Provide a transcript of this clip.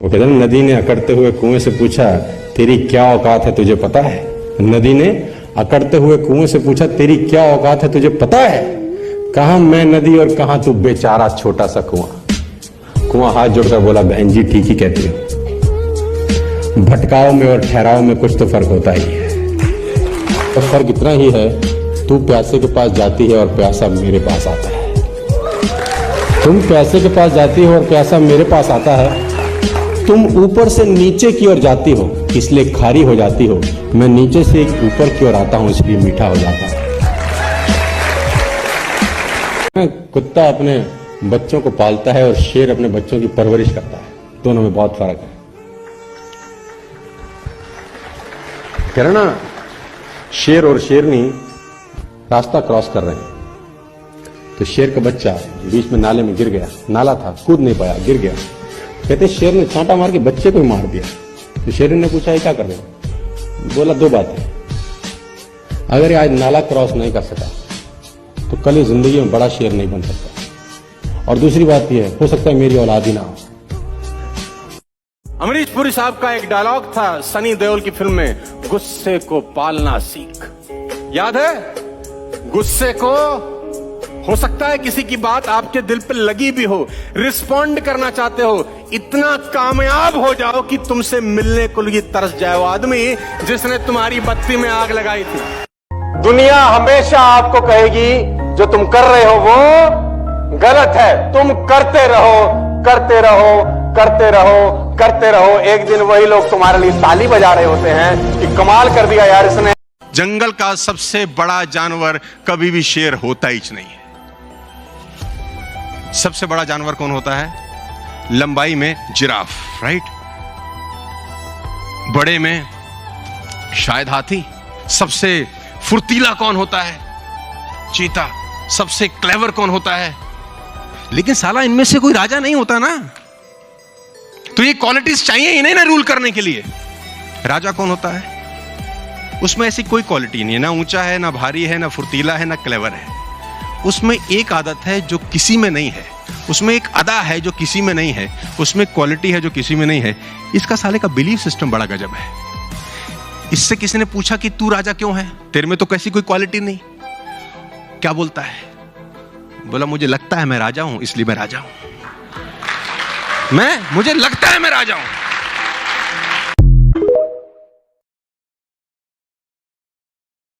वो कहते हैं नदी ने अकड़ते हुए कुएं से पूछा तेरी क्या औकात है तुझे पता है। नदी ने अकड़ते हुए कुएं से पूछा तेरी क्या औकात है तुझे पता है। कहा मैं नदी और कहा तू बेचारा छोटा सा कुआं। कुआं हाथ जोड़कर बोला बहन जी ठीक ही कहती हो, भटकाव में और ठहराव में कुछ तो फर्क होता ही है। तो फर्क इतना ही है तू प्यासे के पास जाती है और प्यासा मेरे पास आता है। तुम प्यासे के पास जाती हो और प्यासा मेरे पास आता है। तुम ऊपर से नीचे की ओर जाती हो इसलिए खारी हो जाती हो, मैं नीचे से ऊपर की ओर आता हूं इसलिए मीठा हो जाता हूं। कुत्ता अपने बच्चों को पालता है और शेर अपने बच्चों की परवरिश करता है, दोनों में बहुत फर्क है। कह रहे ना शेर और शेरनी रास्ता क्रॉस कर रहे हैं, तो शेर का बच्चा बीच में नाले में गिर गया, नाला था कूद नहीं पाया, गिर गया। कहते शेर ने चांटा मार के बच्चे को मार दिया। तो शेर ने पूछा ये क्या कर रहे हो। बोला दो बातें, अगर आज नाला क्रॉस नहीं कर सका तो कल ही जिंदगी में बड़ा शेर नहीं बन सकता, और दूसरी बात यह हो सकता है मेरी औलाद ही ना हो। अमरीश पुरी साहब का एक डायलॉग था सनी देओल की फिल्म में, गुस्से को पालना सीख। याद है? गुस्से को हो सकता है किसी की बात आपके दिल पे लगी भी हो, रिस्पॉन्ड करना चाहते हो, इतना कामयाब हो जाओ कि तुमसे मिलने को लिए तरस जाए वो आदमी जिसने तुम्हारी बत्ती में आग लगाई थी। दुनिया हमेशा आपको कहेगी जो तुम कर रहे हो वो गलत है। तुम करते रहो करते रहो करते रहो करते रहो, एक दिन वही लोग तुम्हारे लिए ताली बजा रहे होते हैं कि कमाल कर दिया यार इसने। जंगल का सबसे बड़ा जानवर कभी भी शेर होता ही नहीं है। सबसे बड़ा जानवर कौन होता है? लंबाई में जिराफ, राइट? बड़े में शायद हाथी। सबसे फुर्तीला कौन होता है? चीता। सबसे क्लेवर कौन होता है? लेकिन साला इनमें से कोई राजा नहीं होता ना, तो ये क्वालिटीज चाहिए इन्हें ना रूल करने के लिए। राजा कौन होता है? उसमें ऐसी कोई क्वालिटी नहीं है, ना ऊंचा है, ना भारी है, ना फुर्तीला है, ना क्लेवर है। उसमें एक आदत है जो किसी में नहीं है, उसमें एक अदा है जो किसी में नहीं है, उसमें क्वालिटी है जो किसी में नहीं है। इसका साले का बिलीफ सिस्टम बड़ा गजब है। इससे किसी ने पूछा कि तू राजा क्यों है, तेरे में तो कैसी कोई क्वालिटी नहीं। क्या बोलता है? बोला मुझे लगता है मैं राजा हूं इसलिए मैं राजा हूं। मुझे लगता है मैं राजा हूं।